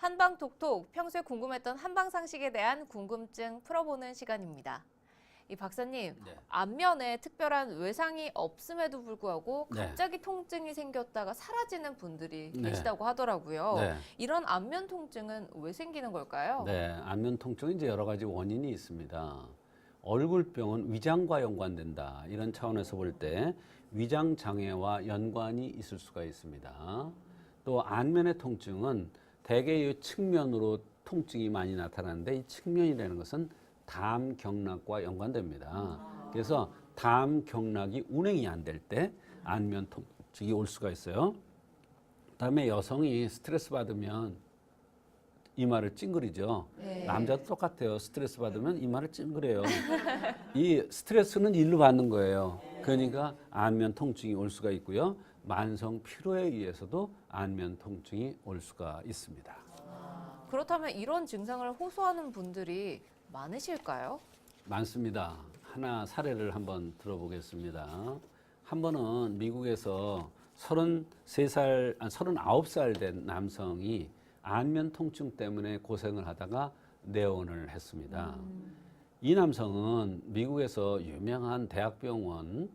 한방톡톡, 평소에 궁금했던 한방상식에 대한 궁금증 풀어보는 시간입니다. 이 박사님, 네. 안면에 특별한 외상이 없음에도 불구하고 네. 갑자기 통증이 생겼다가 사라지는 분들이 네. 계시다고 하더라고요. 네. 이런 안면 통증은 왜 생기는 걸까요? 네, 안면 통증은 이제 여러 가지 원인이 있습니다. 얼굴병은 위장과 연관된다. 이런 차원에서 볼 때 위장 장애와 연관이 있을 수가 있습니다. 또 안면의 통증은 대개 이 측면으로 통증이 많이 나타나는데 이 측면이라는 것은 담 경락과 연관됩니다. 그래서 담 경락이 운행이 안 될 때 안면 통증이 올 수가 있어요. 그다음에 여성이 스트레스 받으면 이마를 찡그리죠. 네. 남자도 똑같아요. 스트레스 받으면 이마를 찡그려요. 이 스트레스는 일로 받는 거예요. 그러니까 안면 통증이 올 수가 있고요. 만성 피로에 의해서도 안면 통증이 올 수가 있습니다. 그렇다면 이런 증상을 호소하는 분들이 많으실까요? 많습니다. 하나 사례를 한번 들어보겠습니다. 한 번은 미국에서 39살 된 남성이 안면 통증 때문에 고생을 하다가 내원을 했습니다. 이 남성은 미국에서 유명한 대학병원,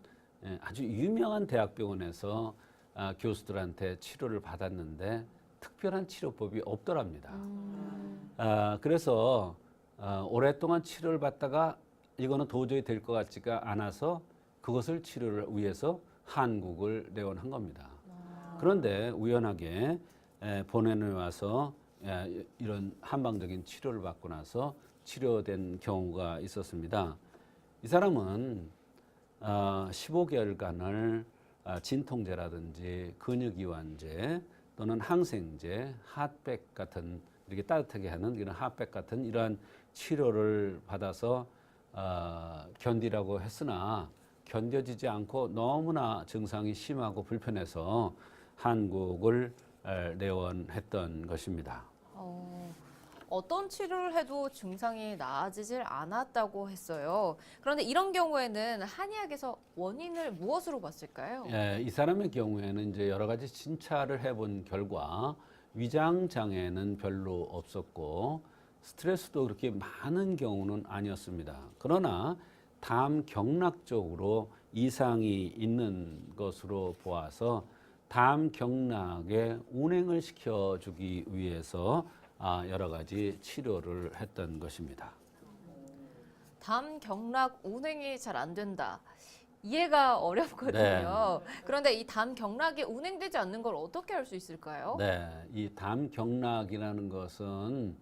아주 유명한 대학병원에서 교수들한테 치료를 받았는데 특별한 치료법이 없더랍니다. 그래서 오랫동안 치료를 받다가 이거는 도저히 될 것 같지가 않아서 그것을 치료를 위해서 한국을 내원한 겁니다. 그런데 우연하게 본원에 와서 이런 한방적인 치료를 받고 나서 치료된 경우가 있었습니다. 이 사람은 15개월간을 진통제라든지 근육이완제 또는 항생제, 핫백 같은 이렇게 따뜻하게 하는 이런 핫백 같은 이러한 치료를 받아서 견디라고 했으나 견뎌지지 않고 너무나 증상이 심하고 불편해서 한국을 내원했던 것입니다. 어떤 치료를 해도 증상이 나아지질 않았다고 했어요. 그런데 이런 경우에는 한의학에서 원인을 무엇으로 봤을까요? 이 사람의 경우에는 이제 여러 가지 진찰을 해본 결과 위장 장애는 별로 없었고 스트레스도 그렇게 많은 경우는 아니었습니다. 그러나 담 경락 쪽으로 이상이 있는 것으로 보아서 담 경락의 운행을 시켜주기 위해서 여러 가지 치료를 했던 것입니다. 담 경락 운행이 잘 안 된다. 이해가 어렵거든요. 네. 그런데 이 담 경락이 운행되지 않는 걸 어떻게 알 수 있을까요? 네, 이 담 경락이라는 것은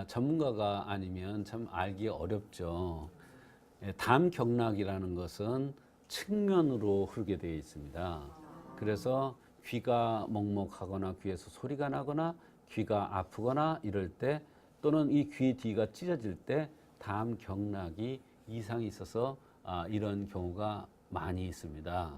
전문가가 아니면 참 알기 어렵죠. 담 경락이라는 것은 측면으로 흐르게 되어 있습니다. 그래서 귀가 먹먹하거나 귀에서 소리가 나거나 귀가 아프거나 이럴 때 또는 이 귀 뒤가 찢어질 때 담 경락이 이상이 있어서 이런 경우가 많이 있습니다.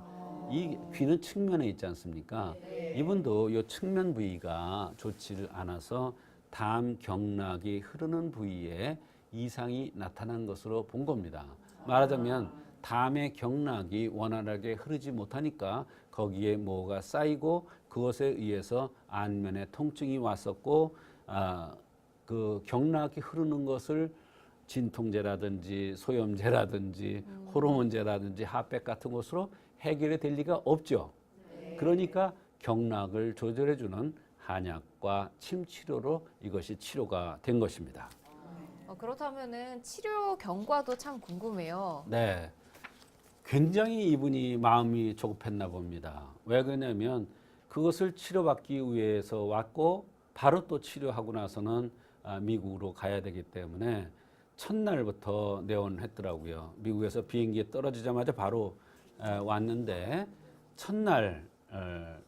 이 귀는 측면에 있지 않습니까? 이분도 이 측면 부위가 좋지를 않아서 담 경락이 흐르는 부위에 이상이 나타난 것으로 본 겁니다. 말하자면 담의 경락이 원활하게 흐르지 못하니까 거기에 뭐가 쌓이고 그것에 의해서 안면에 통증이 왔었고 그 경락이 흐르는 것을 진통제라든지 소염제라든지 호르몬제라든지 핫백 같은 것으로 해결이 될 리가 없죠. 그러니까 경락을 조절해주는 한약과 침치료로 이것이 치료가 된 것입니다. 그렇다면은 치료 경과도 참 궁금해요. 네, 굉장히 이분이 마음이 조급했나 봅니다. 왜 그러냐면 그것을 치료받기 위해서 왔고 바로 또 치료하고 나서는 미국으로 가야 되기 때문에 첫날부터 내원했더라고요. 미국에서 비행기에 떨어지자마자 바로 왔는데 첫날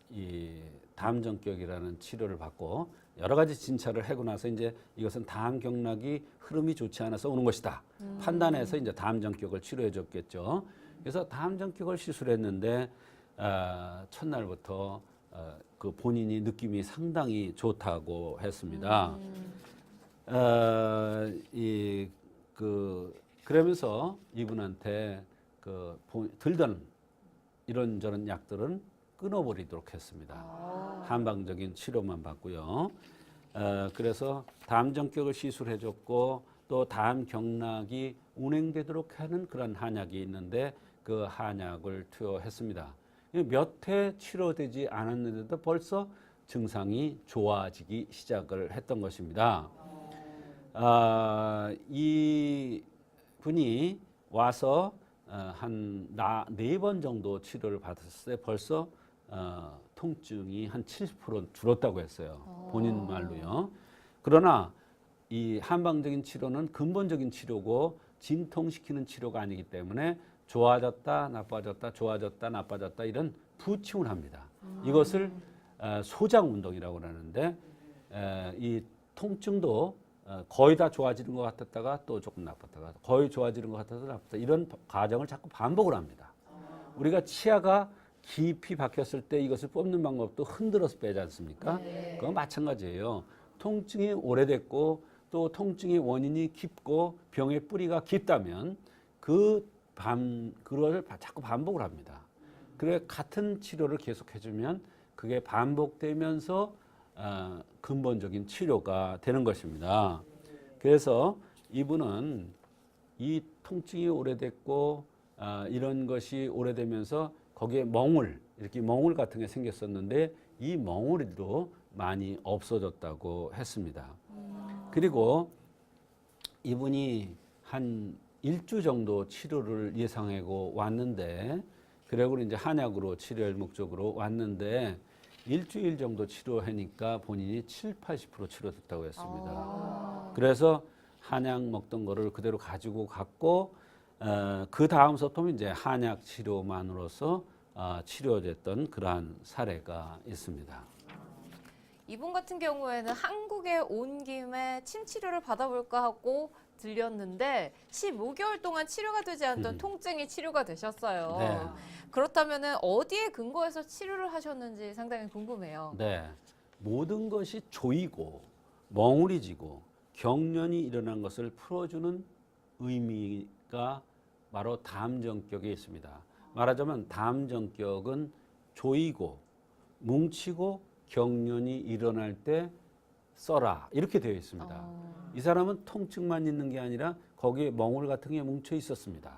이 담정격이라는 치료를 받고 여러 가지 진찰을 하고 나서 이제 이것은 담 경락이 흐름이 좋지 않아서 오는 것이다. 판단해서 이제 담정격을 치료해 줬겠죠. 그래서 담정격을 시술했는데 첫날부터 그 본인이 느낌이 상당히 좋다고 했습니다. 그러면서 이분한테 들던 이런저런 약들은 끊어버리도록 했습니다. 한방적인 치료만 받고요. 그래서 담정격을 시술해줬고 또 담 경락이 운행되도록 하는 그런 한약이 있는데 그 한약을 투여했습니다. 몇 해 치료되지 않았는데도 벌써 증상이 좋아지기 시작을 했던 것입니다. 이 분이 와서 한 4번 정도 치료를 받았을 때 벌써 통증이 한 70% 줄었다고 했어요. 본인 말로요. 그러나 이 한방적인 치료는 근본적인 치료고 진통시키는 치료가 아니기 때문에 좋아졌다, 나빠졌다, 좋아졌다, 나빠졌다 이런 부침을 합니다. 이것을 소장 운동이라고 하는데 이 통증도 거의 다 좋아지는 것 같았다가 또 조금 나빴다가 거의 좋아지는 것 같아서 나빴다 이런 과정을 자꾸 반복을 합니다. 우리가 치아가 깊이 박혔을 때 이것을 뽑는 방법도 흔들어서 빼지 않습니까? 네. 그건 마찬가지예요. 통증이 오래됐고 또 통증의 원인이 깊고 병의 뿌리가 깊다면 그걸 자꾸 반복을 합니다. 그래 같은 치료를 계속 해주면 그게 반복되면서 근본적인 치료가 되는 것입니다. 그래서 이분은 이 통증이 오래됐고 이런 것이 오래되면서 거기에 이렇게 멍울 같은 게 생겼었는데 이 멍울도 많이 없어졌다고 했습니다. 그리고 이분이 한 1주 정도 치료를 예상하고 왔는데 그리고 이제 한약으로 치료할 목적으로 왔는데 일주일 정도 치료하니까 본인이 70~80% 치료됐다고 했습니다. 그래서 한약 먹던 거를 그대로 가지고 갔고 그 다음부터 이제 한약 치료만으로서 치료됐던 그러한 사례가 있습니다. 이분 같은 경우에는 한국에 온 김에 침 치료를 받아볼까 하고 들렸는데 15개월 동안 치료가 되지 않던 통증이 치료가 되셨어요. 네. 그렇다면 어디에 근거해서 치료를 하셨는지 상당히 궁금해요. 네, 모든 것이 조이고 멍울이 지고 경련이 일어난 것을 풀어주는 의미가 바로 담정격에 있습니다. 말하자면 담정격은 조이고 뭉치고 경련이 일어날 때 써라 이렇게 되어 있습니다. 이 사람은 통증만 있는 게 아니라 거기에 멍울 같은 게 뭉쳐 있었습니다.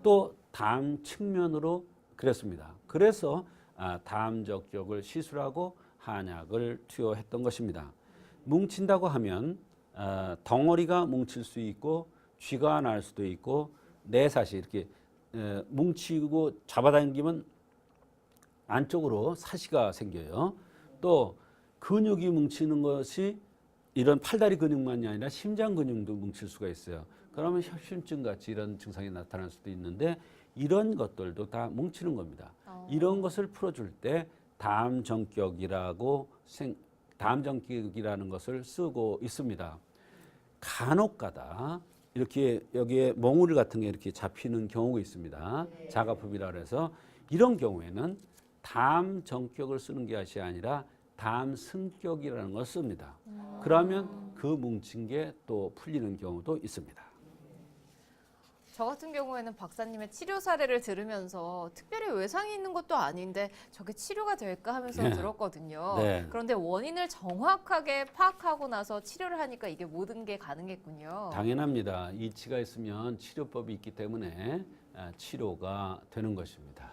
또 담 측면으로 그랬습니다. 그래서 담정격을 시술하고 한약을 투여했던 것입니다. 뭉친다고 하면 덩어리가 뭉칠 수 있고 쥐가 날 수도 있고 내사시 이렇게 뭉치고 잡아당기면 안쪽으로 사시가 생겨요. 또 근육이 뭉치는 것이 이런 팔다리 근육만이 아니라 심장 근육도 뭉칠 수가 있어요. 그러면 협심증 같이 이런 증상이 나타날 수도 있는데 이런 것들도 다 뭉치는 겁니다. 이런 것을 풀어줄 때 담정격이라는 것을 쓰고 있습니다. 간혹가다 이렇게 여기에 멍울 같은 게 이렇게 잡히는 경우가 있습니다. 자가품이라 해서 이런 경우에는 담정격을 쓰는 것이 아니라 담승격이라는 걸 씁니다. 그러면 그 뭉친 게 또 풀리는 경우도 있습니다. 저 같은 경우에는 박사님의 치료 사례를 들으면서 특별히 외상이 있는 것도 아닌데 저게 치료가 될까 하면서 들었거든요. 네. 그런데 원인을 정확하게 파악하고 나서 치료를 하니까 이게 모든 게 가능했군요. 당연합니다. 이치가 있으면 치료법이 있기 때문에 치료가 되는 것입니다.